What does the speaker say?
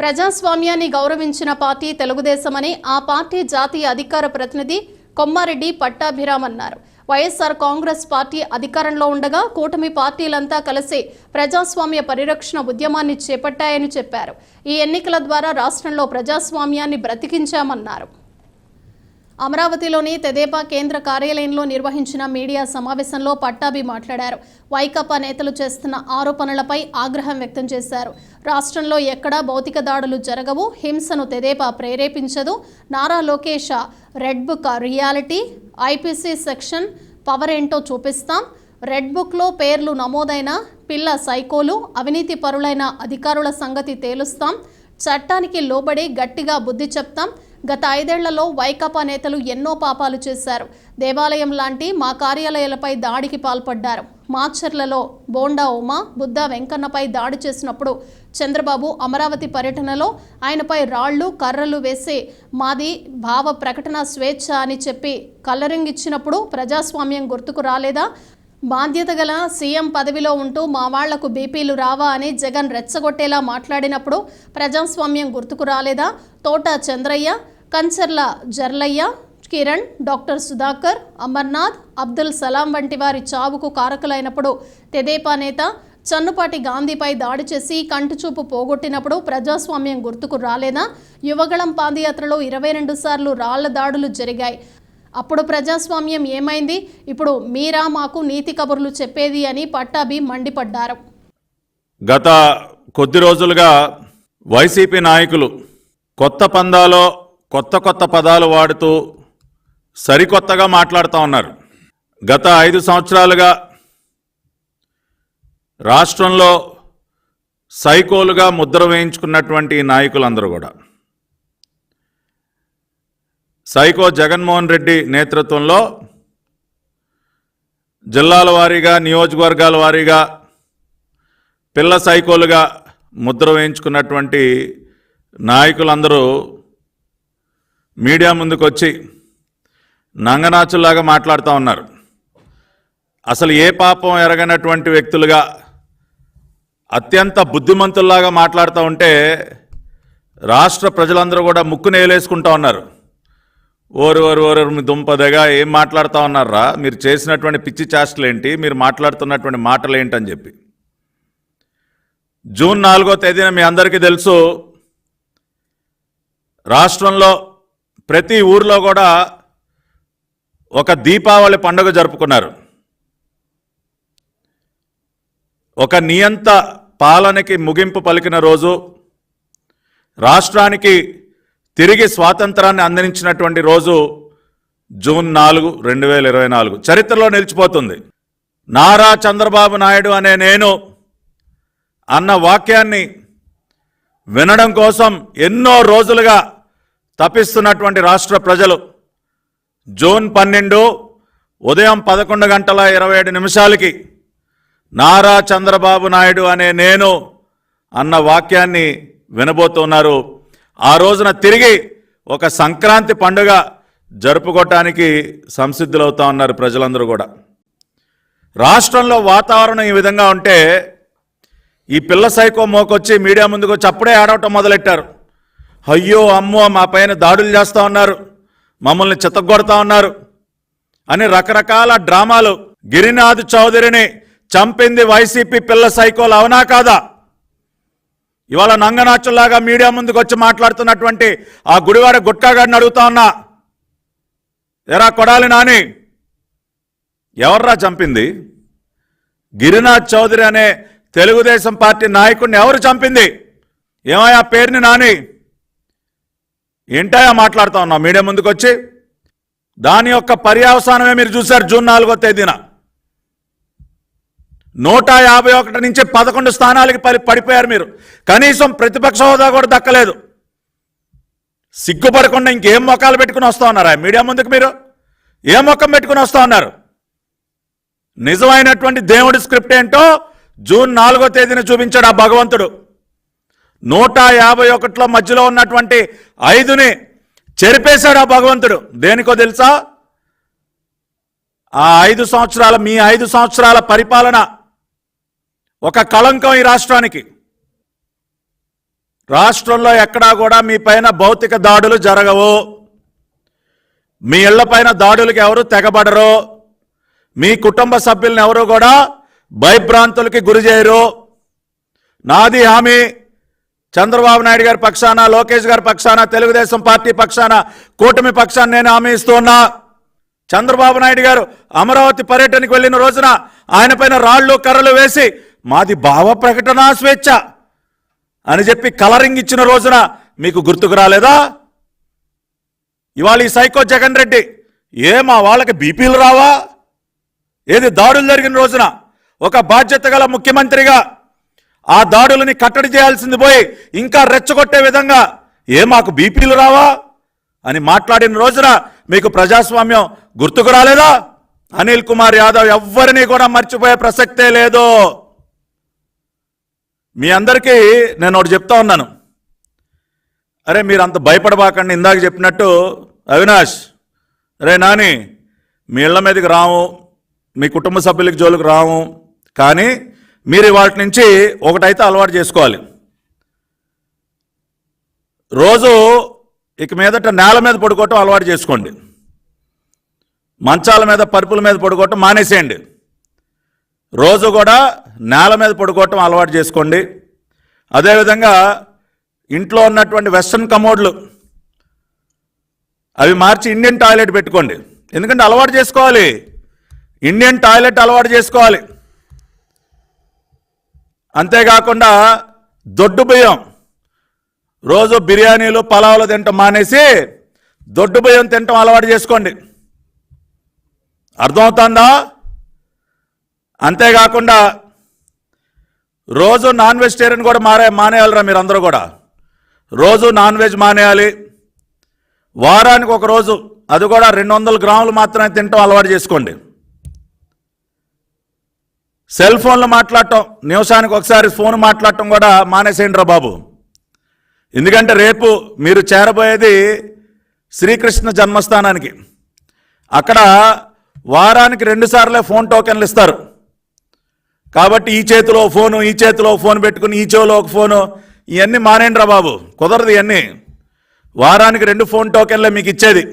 ప్రజాస్వామ్యాన్ని గౌరవించిన పార్టీ తెలుగుదేశమని ఆ పార్టీ జాతీయ అధికార ప్రతినిధి కొమ్మారెడ్డి పట్టాభిరామ్ అన్నారు. వైఎస్ఆర్ కాంగ్రెస్ పార్టీ అధికారంలో ఉండగా కూటమి పార్టీలంతా కలిసి ప్రజాస్వామ్య పరిరక్షణ ఉద్యమాన్ని చేపట్టాయని చెప్పారు. ఈ ఎన్నికల ద్వారా రాష్ట్రంలో ప్రజాస్వామ్యాన్ని బ్రతికించామన్నారు. అమరావతిలోని తెదేపా కేంద్ర కార్యాలయంలో నిర్వహించిన మీడియా సమావేశంలో పట్టాభి మాట్లాడారు. వైకాపా నేతలు చేస్తున్న ఆరోపణలపై ఆగ్రహం వ్యక్తం చేశారు. రాష్ట్రంలో ఎక్కడా భౌతిక దాడులు జరగవు, హింసను తెదేపా ప్రేరేపించదు. Nara Lokesh red book reality, IPC section power ఏంటో చూపిస్తాం. రెడ్ బుక్లో పేర్లు నమోదైన పిల్ల సైకోలు, అవినీతి పరులైన అధికారుల సంగతి తేలుస్తాం. చట్టానికి లోబడి గట్టిగా బుద్ధి చెప్తాం. గత 5 ఏళ్లలో వైకాపా నేతలు ఎన్నో పాపాలు చేశారు. దేవాలయం లాంటి మా కార్యాలయాలపై దాడికి పాల్పడ్డారు. మాచర్లలో బోండా ఉమా, బుద్ధా వెంకన్నపై దాడి చేసినప్పుడు చంద్రబాబు అమరావతి పర్యటనలో ఆయనపై రాళ్లు కర్రలు వేసి మాది భావ ప్రకటన స్వేచ్ఛ అని చెప్పి కలరింగ్ ఇచ్చినప్పుడు ప్రజాస్వామ్యం గుర్తుకు రాలేదా? బాధ్యత గల సీఎం పదవిలో ఉంటూ మా వాళ్లకు బీపీలు రావా అని జగన్ రెచ్చగొట్టేలా మాట్లాడినప్పుడు ప్రజాస్వామ్యం గుర్తుకు రాలేదా? తోట చంద్రయ్య, కంచర్ల జర్లయ్య, కిరణ్, డాక్టర్ సుధాకర్, అమర్నాథ్, అబ్దుల్ సలాం వంటి వారి చావుకు కారకులైనప్పుడు తెదేపా నేత చన్నుపాటి గాంధీపై దాడి చేసి కంటిచూపు పోగొట్టినప్పుడు ప్రజాస్వామ్యం గుర్తుకు రాలేదా? యువగళం పాదయాత్రలో 22 సార్లు రాళ్ల దాడులు జరిగాయి. అప్పుడు ప్రజాస్వామ్యం ఏమైంది? ఇప్పుడు మీరా మాకు నీతి కబుర్లు చెప్పేది అని పట్టాభి మండిపడ్డారు. గత కొద్ది రోజులుగా వైసీపీ నాయకులు కొత్త పందాలో కొత్త పదాలు వాడుతూ సరికొత్తగా మాట్లాడుతూ ఉన్నారు. గత 5 సంవత్సరాలుగా రాష్ట్రంలో సైకోలుగా ముద్ర వేయించుకున్నటువంటి నాయకులందరూ కూడా సైకో జగన్మోహన్ రెడ్డి నేతృత్వంలో జిల్లాల వారీగా నియోజకవర్గాల వారీగా పిల్ల సైకోలుగా ముద్ర వేయించుకున్నటువంటి నాయకులందరూ మీడియా ముందుకు వచ్చి నంగనాచుల్లాగా మాట్లాడుతూ ఉన్నారు. అసలు ఏ పాపం ఎరగనటువంటి వ్యక్తులుగా అత్యంత బుద్ధిమంతుల్లాగా మాట్లాడుతూ ఉంటే రాష్ట్ర ప్రజలందరూ కూడా ముక్కును ఏలేసుకుంటూ ఉన్నారు. ఓరు మీ దుంపదగా ఏం మాట్లాడుతూ ఉన్నారా, మీరు చేసినటువంటి పిచ్చి చేష్టలు ఏంటి, మీరు మాట్లాడుతున్నటువంటి మాటలు ఏంటని చెప్పి. జూన్ 4వ తేదీన మీ అందరికీ తెలుసు, రాష్ట్రంలో ప్రతి ఊర్లో కూడా ఒక దీపావళి పండుగ జరుపుకున్నారు. ఒక నియంత పాలనకి ముగింపు పలికిన రోజు, రాష్ట్రానికి తిరిగి స్వాతంత్రాన్ని అందించినటువంటి రోజు జూన్ 4, 2024 చరిత్రలో నిలిచిపోతుంది. నారా చంద్రబాబు నాయుడు అనే నేను అన్న వాక్యాన్ని వినడం కోసం ఎన్నో రోజులుగా తపిస్తున్నటువంటి రాష్ట్ర ప్రజలు జూన్ 12 ఉదయం 11:27 నారా చంద్రబాబు నాయుడు అనే నేను అన్న వాక్యాన్ని వినబోతున్నారు. ఆ రోజున తిరిగి ఒక సంక్రాంతి పండుగ జరుపుకోవటానికి సంసిద్ధులవుతా ఉన్నారు ప్రజలందరూ కూడా. రాష్ట్రంలో వాతావరణం ఈ విధంగా ఉంటే ఈ పిల్ల సైకో మోకొచ్చి మీడియా ముందుకు వచ్చి అప్పుడే ఆడవటం మొదలెట్టారు. అయ్యో అమ్మో మా పైన దాడులు చేస్తూ ఉన్నారు, మమ్మల్ని చితగొడతా ఉన్నారు అని రకరకాల డ్రామాలు. గిరినాథ్ చౌదరిని చంపింది వైసీపీ పిల్ల సైకోలు, అవునా కాదా? ఇవాళ నంగనాచుల్లాగా మీడియా ముందుకు వచ్చి మాట్లాడుతున్నటువంటి ఆ గుడివాడ గుట్కాగాడిని అడుగుతా ఉన్నా, ఎరా కొడాలి నాని, ఎవర్రా చంపింది? గిరినాథ్ చౌదరి అనే తెలుగుదేశం పార్టీ నాయకుడిని ఎవరు చంపింది? ఏమయ్యా పేరుని నాని, ఏంటయా మాట్లాడుతూ ఉన్నా మీడియా ముందుకు వచ్చి? దాని యొక్క పర్యవసానమే మీరు చూశారు. జూన్ 4వ తేదీన 151 నుంచి 11 స్థానాలకి పడిపోయారు మీరు. కనీసం ప్రతిపక్ష హోదా కూడా దక్కలేదు. సిగ్గుపడకుండా ఇంకేం మొక్కలు పెట్టుకుని వస్తూ ఉన్నారా మీడియా ముందుకు? మీరు ఏ మొక్కం పెట్టుకుని వస్తూ ఉన్నారు? నిజమైనటువంటి దేవుడి స్క్రిప్ట్ ఏంటో జూన్ 4వ తేదీన చూపించాడు ఆ భగవంతుడు. 151లో మధ్యలో ఉన్నటువంటి 5ని చెరిపేశాడు ఆ భగవంతుడు. దేనికో తెలుసా? ఆ 5 సంవత్సరాల మీ 5 సంవత్సరాల పరిపాలన ఒక కళంకం ఈ రాష్ట్రానికి. రాష్ట్రంలో ఎక్కడా కూడా మీ పైన భౌతిక దాడులు జరగవు, మీ ఇళ్లపైన దాడులకు ఎవరు తెగబడరు, మీ కుటుంబ సభ్యులను ఎవరు కూడా భయభ్రాంతులకి గురి చేయరు. నాది హామీ. చంద్రబాబు నాయుడు గారి పక్షాన, లోకేష్ గారి పక్షాన, తెలుగుదేశం పార్టీ పక్షాన, కూటమి పక్షాన నేను హామీ ఇస్తున్నా. చంద్రబాబు నాయుడు గారు అమరావతి పర్యటనకు వెళ్ళిన రోజున ఆయన పైన రాళ్లు కర్రలు వేసి మాది భావ ప్రకటన స్వేచ్ఛ అని చెప్పి కలరింగ్ ఇచ్చిన రోజున మీకు గుర్తుకు రాలేదా? ఇవాళ ఈ సైకో జగన్ రెడ్డి మా వాళ్ళకి బీపీలు రావా? ఏది దాడులు జరిగిన రోజున ఒక బాధ్యత గల ముఖ్యమంత్రిగా ఆ దాడులని కట్టడి చేయాల్సింది పోయి ఇంకా రెచ్చగొట్టే విధంగా మాకు బీపీలు రావా అని మాట్లాడిన రోజున మీకు ప్రజాస్వామ్యం గుర్తుకు రాలేదా? అనిల్ కుమార్ యాదవ్ ఎవ్వరినీ కూడా మర్చిపోయే ప్రసక్తే లేదు. మీ అందరికీ నేను ఒకటి చెప్తా ఉన్నాను, అరే మీరు అంత భయపడబాకండి. ఇందాక చెప్పినట్టు అవినాష్, అరే నాని మీ ఇళ్ల మీదకి రాము, మీ కుటుంబ సభ్యులకి జోలికి రాము, కానీ మీరు వాటి నుంచి ఒకటైతే అలవాటు చేసుకోవాలి. రోజు ఇక మీదట నేల మీద పడుకోవటం అలవాటు చేసుకోండి. మంచాల మీద పరుపుల మీద పడుకోవటం మానేసేయండి. రోజు కూడా నేల మీద పడుకోవటం అలవాటు చేసుకోండి. అదేవిధంగా ఇంట్లో ఉన్నటువంటి వెస్ట్రన్ కమోడ్లు అవి మార్చి ఇండియన్ టాయిలెట్ పెట్టుకోండి. ఎందుకంటే అలవాటు చేసుకోవాలి, ఇండియన్ టాయిలెట్ అలవాటు చేసుకోవాలి. అంతేకాకుండా దొడ్డు బియ్యం, రోజు బిర్యానీలు పలావులు తినటం మానేసి దొడ్డు బియ్యం తినటం అలవాటు చేసుకోండి. అర్థమవుతుందా? అంతేకాకుండా రోజు నాన్ వెజిటేరియన్ కూడా మానేయాలరా మీరు అందరూ కూడా. రోజు నాన్ వెజ్ మానేయాలి. వారానికి ఒక రోజు, అది కూడా 200 గ్రాములు మాత్రమే తినటం అలవాటు చేసుకోండి. సెల్ ఫోన్లు మాట్లాడటం, నిమిషానికి ఒకసారి ఫోన్ మాట్లాడటం కూడా మానేసేయండి రా బాబు. ఎందుకంటే రేపు మీరు చేరబోయేది శ్రీకృష్ణ జన్మస్థానానికి. అక్కడ వారానికి 2 సార్లే ఫోన్ టోకెన్లు ఇస్తారు. కాబట్టి ఈ చేతిలో ఫోను, ఈ చేతిలో ఫోన్ పెట్టుకుని ఈ చెవిలో ఒక ఫోను, ఇవన్నీ మానేయండి రా బాబు. కుదరదు ఇవన్నీ. వారానికి 2 ఫోన్ టోకెన్లే మీకు ఇచ్చేది.